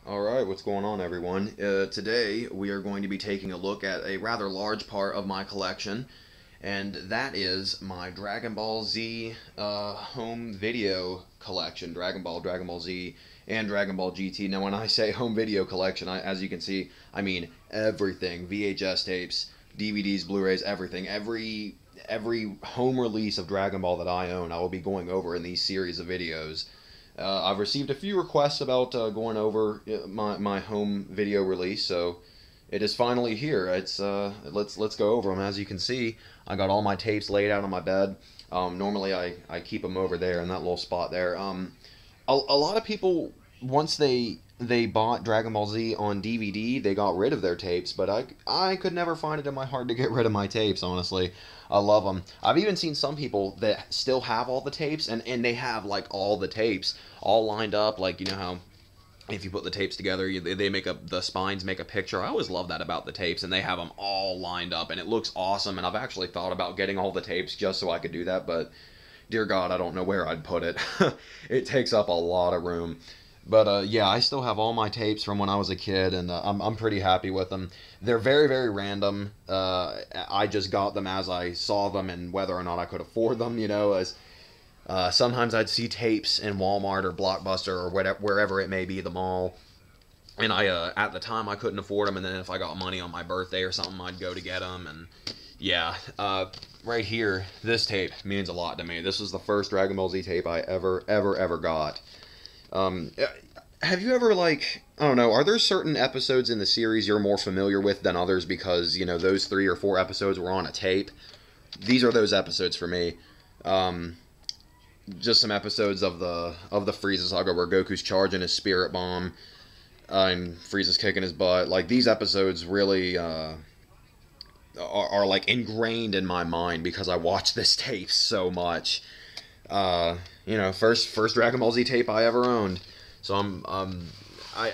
Alright, what's going on, everyone? Today we are going to be taking a look at a rather large part of my collection, and that is my Dragon Ball Z home video collection. Dragon Ball, Dragon Ball Z, and Dragon Ball GT. Now, when I say home video collection, as you can see, I mean everything. VHS tapes, DVDs, Blu-rays, everything. Every home release of Dragon Ball that I own, I will be going over in these series of videos. I've received a few requests about going over my home video release, so it is finally here. Let's go over them. As you can see, I got all my tapes laid out on my bed. Normally I keep them over there in that little spot there. A lot of people, once they bought Dragon Ball Z on DVD, they got rid of their tapes, but I could never find it in my heart to get rid of my tapes, honestly. I love them. I've even seen some people that still have all the tapes, and they have, like, all the tapes all lined up, like, you know how if you put the tapes together, they make the spines make a picture. I always love that about the tapes, and they have them all lined up, and it looks awesome, and I've actually thought about getting all the tapes just so I could do that, but dear God, I don't know where I'd put it. It takes up a lot of room. But yeah, I still have all my tapes from when I was a kid, and I'm pretty happy with them. They're very, very random. I just got them as I saw them and whether or not I could afford them, you know. As sometimes I'd see tapes in Walmart or Blockbuster or whatever, wherever it may be, the mall. And at the time, I couldn't afford them, and then if I got money on my birthday or something, I'd go to get them. And yeah, right here, this tape means a lot to me. This was the first Dragon Ball Z tape I ever got. Have you ever, like, I don't know, are there certain episodes in the series you're more familiar with than others because, you know, those 3 or 4 episodes were on a tape? These are those episodes for me. Just some episodes of the Frieza saga where Goku's charging his Spirit Bomb, and Frieza's kicking his butt. Like, these episodes really, are like ingrained in my mind because I watched this tape so much. You know, first Dragon Ball Z tape I ever owned. So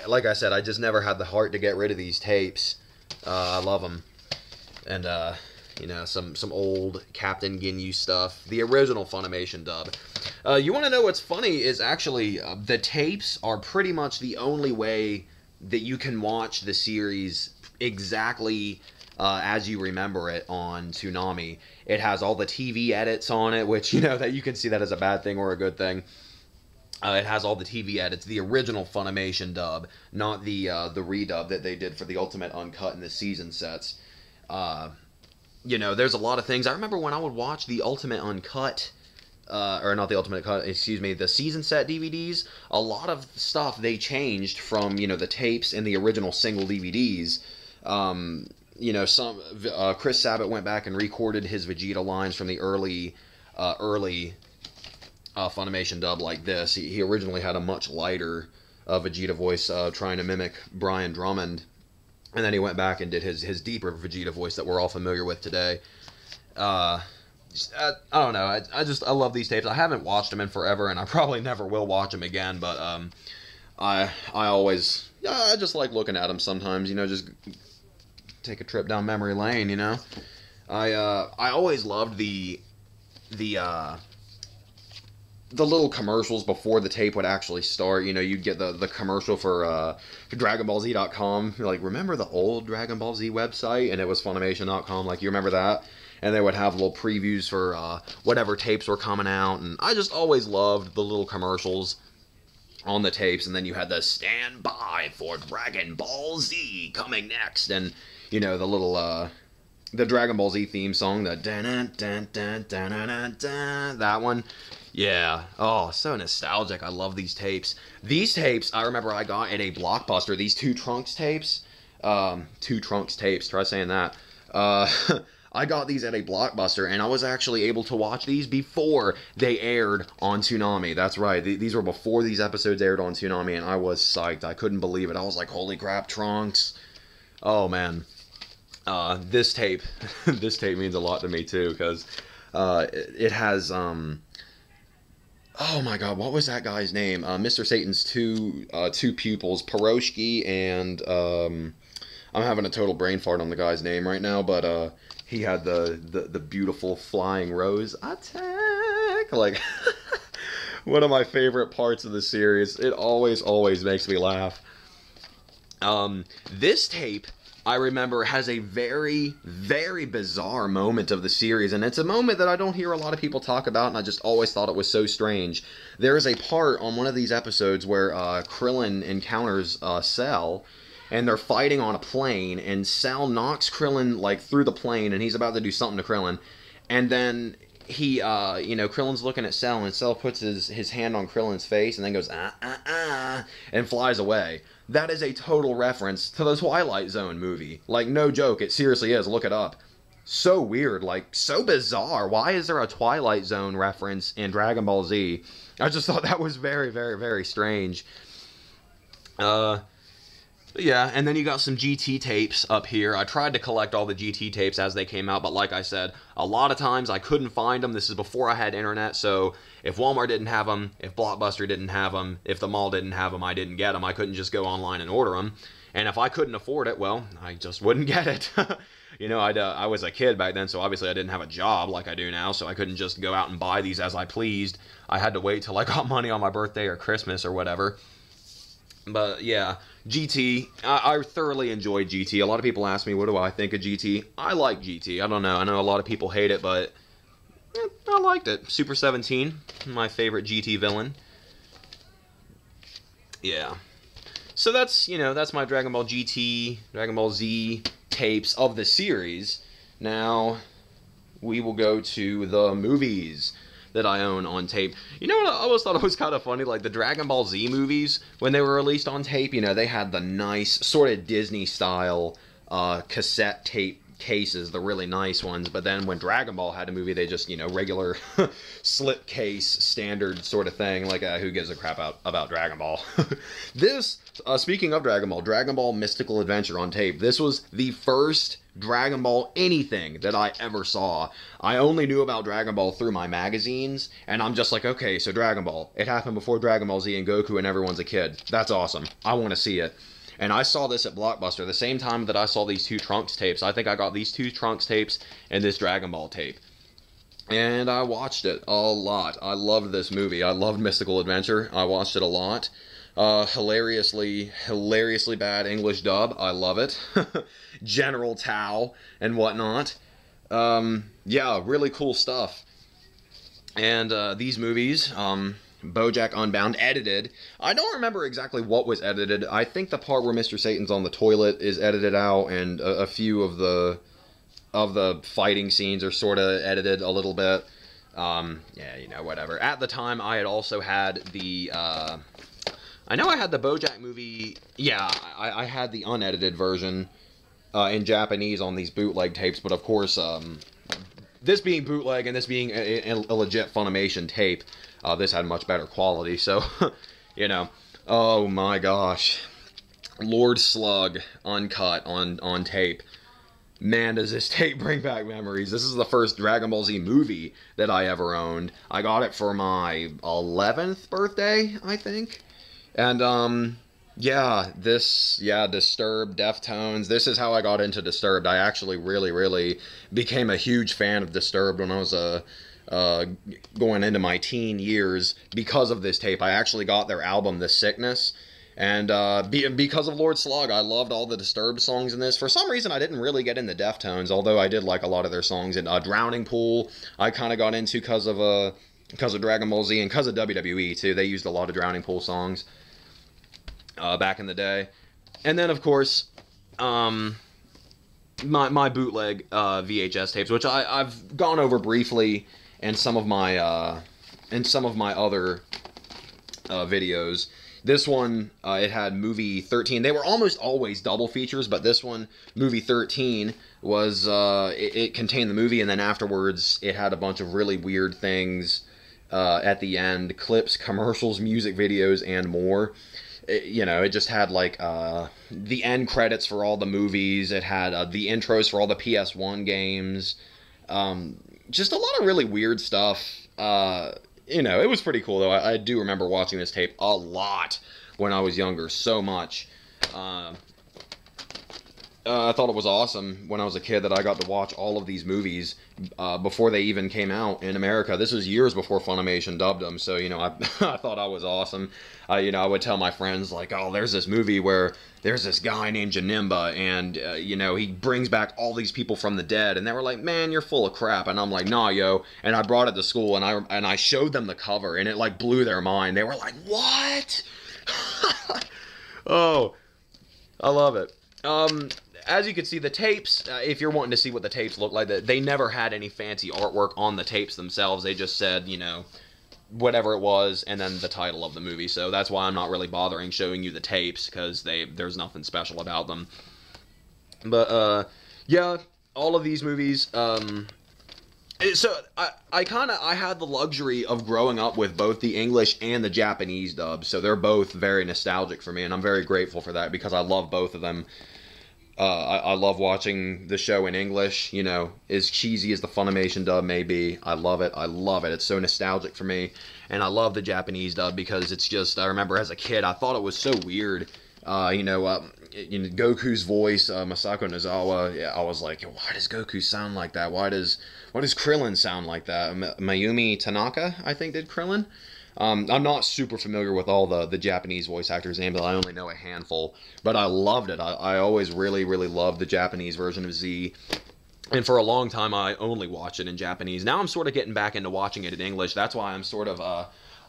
like I said, I just never had the heart to get rid of these tapes. I love them, and you know, some old Captain Ginyu stuff, the original Funimation dub. You want to know what's funny is actually the tapes are pretty much the only way that you can watch the series exactly as you remember it on Toonami. It has all the TV edits on it, which, you know, that you can see that as a bad thing or a good thing. It has all the TV edits, the original Funimation dub, not the redub that they did for the Ultimate Uncut and the season sets. You know, there's a lot of things. I remember when I would watch the Ultimate Uncut, or not the Ultimate Cut, excuse me, the season set DVDs, a lot of stuff they changed from, you know, the tapes and the original single DVDs. You know, Chris Sabat went back and recorded his Vegeta lines from the early Funimation dub like this. He originally had a much lighter Vegeta voice, trying to mimic Brian Drummond, and then he went back and did his deeper Vegeta voice that we're all familiar with today. I don't know. I love these tapes. I haven't watched them in forever, and I probably never will watch them again. But I just like looking at them sometimes. You know, just take a trip down memory lane, you know. I always loved the little commercials before the tape would actually start. You know, you'd get the commercial for DragonBallZ.com. You're like, remember the old Dragon Ball Z website? And it was Funimation.com. Like, you remember that? And they would have little previews for whatever tapes were coming out. And I just always loved the little commercials on the tapes. And then you had the stand by for Dragon Ball Z coming next. And, you know, the little the Dragon Ball Z theme song, the that one. Yeah. Oh, so nostalgic. I love these tapes. These tapes, I remember I got at a Blockbuster. These Two Trunks tapes. Two Trunks tapes. Try saying that. I got these at a Blockbuster, and I was actually able to watch these before they aired on Toonami. That's right. These were before these episodes aired on Toonami, and I was psyched. I couldn't believe it. I was like, holy crap, Trunks. Oh, man. This tape, this tape means a lot to me, too, because it has, oh my God, what was that guy's name? Mr. Satan's two pupils, Piroshki and, I'm having a total brain fart on the guy's name right now, but, he had the beautiful flying rose attack, like, one of my favorite parts of the series. It always makes me laugh. This tape, I remember, has a very, very bizarre moment of the series, and it's a moment that I don't hear a lot of people talk about, and I just always thought it was so strange. There is a part on one of these episodes where Krillin encounters Cell, and they're fighting on a plane, and Cell knocks Krillin, like, through the plane, and he's about to do something to Krillin, and then he, Krillin's looking at Cell, and Cell puts his hand on Krillin's face, and then goes, and flies away. That is a total reference to the Twilight Zone movie. Like, no joke, it seriously is. Look it up. So weird, like, so bizarre. Why is there a Twilight Zone reference in Dragon Ball Z? I just thought that was very, very, very strange. Yeah, and then you got some GT tapes up here. I tried to collect all the GT tapes as they came out, but like I said, a lot of times I couldn't find them. This is before I had internet, so if Walmart didn't have them, if Blockbuster didn't have them, if the mall didn't have them, I didn't get them. I couldn't just go online and order them. And if I couldn't afford it, well, I just wouldn't get it. You know, I was a kid back then, so obviously I didn't have a job like I do now, so I couldn't just go out and buy these as I pleased. I had to wait till I got money on my birthday or Christmas or whatever. But yeah, GT, I thoroughly enjoyed GT. A lot of people ask me, what do I think of GT? I like GT. I don't know. I know a lot of people hate it, but I liked it. Super 17, my favorite GT villain. Yeah. So that's, that's my Dragon Ball GT, Dragon Ball Z tapes of the series. Now, we will go to the movies that I own on tape. You know what, I always thought it was kind of funny, like the Dragon Ball Z movies, when they were released on tape, they had the nice, sort of Disney-style cassette tape cases, the really nice ones, but then when Dragon Ball had a movie, they just, regular slip case, standard sort of thing, like, who gives a crap about Dragon Ball? This, speaking of Dragon Ball Mystical Adventure on tape, this was the first Dragon Ball anything that I ever saw. I only knew about Dragon Ball through my magazines, and I'm just like, okay, so Dragon Ball, it happened before Dragon Ball Z and Goku and everyone's a kid. That's awesome. I want to see it. And I saw this at Blockbuster the same time that I saw these two Trunks tapes. I think I got these two Trunks tapes and this Dragon Ball tape. And I watched it a lot. I loved this movie. I loved Mystical Adventure. I watched it a lot. Hilariously bad English dub. I love it. General Tao and whatnot. Yeah, really cool stuff. And these movies, BoJack Unbound, edited. I don't remember exactly what was edited. I think the part where Mr. Satan's on the toilet is edited out, and a few of the fighting scenes are sort of edited a little bit. Yeah, whatever. At the time, I had also had the I know I had the BoJack movie. Yeah, I had the unedited version in Japanese on these bootleg tapes, but of course, this being bootleg and this being a legit Funimation tape, this had much better quality, so, oh my gosh. Lord Slug, uncut, on tape. Man, does this tape bring back memories. This is the first Dragon Ball Z movie that I ever owned. I got it for my 11th birthday, I think. And, Disturbed, Deftones. This is how I got into Disturbed. I actually really became a huge fan of Disturbed when I was going into my teen years because of this tape. I actually got their album, The Sickness, and because of Lord Slug, I loved all the Disturbed songs in this. For some reason, I didn't really get into Deftones, although I did like a lot of their songs. And Drowning Pool, I kind of got into because of Dragon Ball Z and because of WWE, too. They used a lot of Drowning Pool songs back in the day. And then, of course, my bootleg VHS tapes, which I've gone over briefly in some of my other videos. This one, it had movie 13. They were almost always double features, but this one, movie 13, was it contained the movie, and then afterwards it had a bunch of really weird things at the end, clips, commercials, music videos, and more. It just had like the end credits for all the movies. It had the intros for all the PS1 games. Just a lot of really weird stuff. It was pretty cool, though. I do remember watching this tape a lot when I was younger, so much. I thought it was awesome when I was a kid that I got to watch all of these movies before they even came out in America. This was years before Funimation dubbed them, so I I thought I was awesome. I would tell my friends like, "Oh, there's this movie where there's this guy named Janimba, and he brings back all these people from the dead," and they were like, "Man, you're full of crap," and I'm like, "Nah, yo," and I brought it to school and I showed them the cover, and it like blew their mind. They were like, "What?" Oh, I love it. As you can see, the tapes, if you're wanting to see what the tapes look like, they never had any fancy artwork on the tapes themselves. They just said, whatever it was, and then the title of the movie. So that's why I'm not really bothering showing you the tapes, because there's nothing special about them. But, yeah, all of these movies, so I had the luxury of growing up with both the English and the Japanese dubs, so they're both very nostalgic for me, and I'm very grateful for that because I love both of them. I love watching the show in English, as cheesy as the Funimation dub may be. I love it. I love it. It's so nostalgic for me. And I love the Japanese dub because it's just, I remember as a kid, I thought it was so weird. Goku's voice, Masako Nozawa, yeah, I was like, why does Goku sound like that? Why does Krillin sound like that? Mayumi Tanaka, I think, did Krillin. I'm not super familiar with all the Japanese voice actors' names. I only know a handful, but I loved it. I always really, really loved the Japanese version of Z. And for a long time, I only watched it in Japanese. Now I'm sort of getting back into watching it in English. That's why I'm sort of,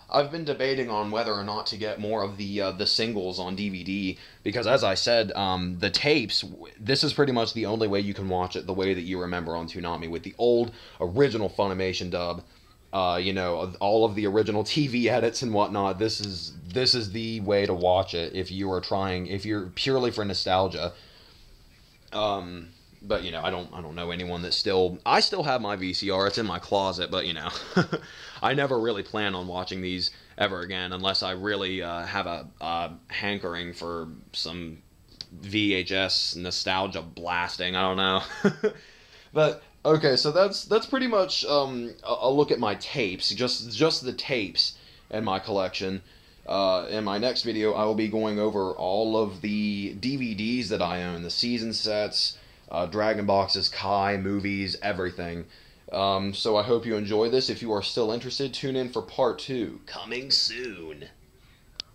I've been debating on whether or not to get more of the singles on DVD. Because as I said, the tapes, this is pretty much the only way you can watch it the way that you remember on Toonami, with the old, original Funimation dub. All of the original TV edits and whatnot. This is the way to watch it if you're purely for nostalgia. But I don't know anyone that I still have my VCR. It's in my closet, but I never really plan on watching these ever again unless I really have a hankering for some VHS nostalgia blasting. I don't know. But okay, so that's pretty much a look at my tapes, just the tapes in my collection. In my next video, I will be going over all of the DVDs that I own, the season sets, Dragon boxes, Kai, movies, everything. So I hope you enjoy this. If you are still interested, tune in for part 2, coming soon.